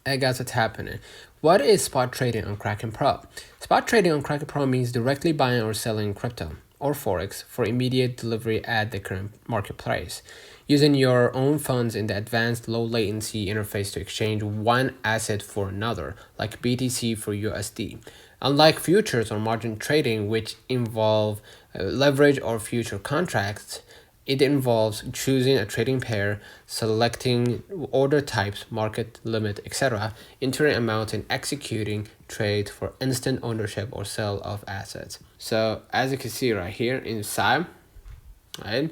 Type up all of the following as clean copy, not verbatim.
Hey guys, what's happening? What is spot trading on Kraken Pro? Spot trading on Kraken Pro means directly buying or selling crypto or forex for immediate delivery at the current market price, using your own funds in the advanced low latency interface to exchange one asset for another, like BTC for USD. Unlike futures or margin trading, which involve leverage or future contracts, it involves choosing a trading pair, selecting order types, market limit, etc., entering amount, and executing trades for instant ownership or sale of assets. So as you can see right here inside, right,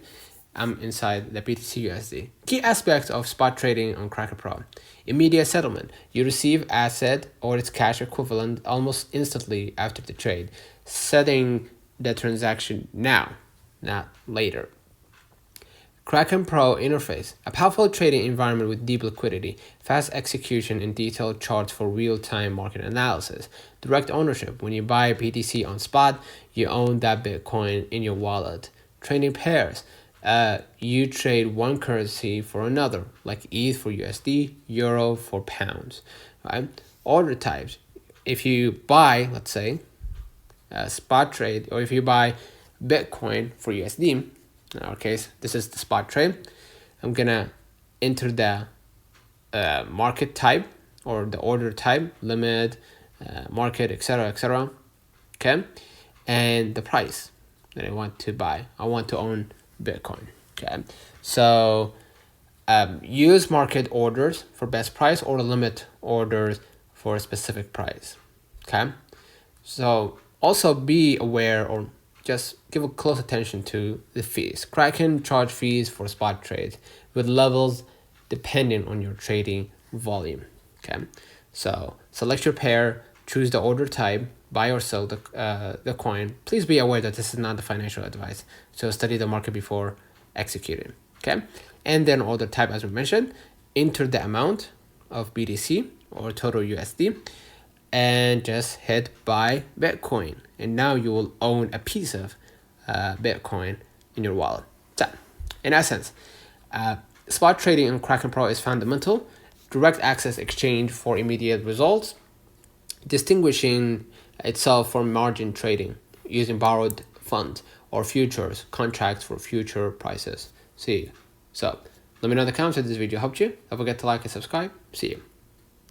I'm inside the BTC USD. Key aspects of spot trading on Kraken Pro. Immediate settlement. You receive asset or its cash equivalent almost instantly after the trade, setting the transaction now, not later. Kraken Pro interface, a powerful trading environment with deep liquidity, fast execution, and detailed charts for real-time market analysis. Direct ownership. When you buy BTC on spot, you own that Bitcoin in your wallet. Trading pairs. You trade one currency for another, like ETH for USD, Euro for pounds. Right? Order types. If you buy, let's say, a spot trade, or if you buy Bitcoin for USD, in our case, this is the spot trade. I'm gonna enter the market type or the order type, limit, market, etc. Okay, and the price that I want to buy. I want to own Bitcoin. Okay, so use market orders for best price or limit orders for a specific price. Okay, so also be aware or just give a close attention to the fees. Kraken charge fees for spot trades with levels depending on your trading volume. Okay, so select your pair, choose the order type, buy or sell the coin. Please be aware that this is not the financial advice. So study the market before executing. Okay, and then order type, as we mentioned, enter the amount of BTC or total USD, and just hit buy Bitcoin, and now you will own a piece of Bitcoin in your wallet. So, in essence, spot trading on Kraken Pro is fundamental. Direct access exchange for immediate results, distinguishing itself from margin trading using borrowed funds or futures contracts for future prices. See you. So, let me know in the comments if this video helped you. Don't forget to like and subscribe. See you.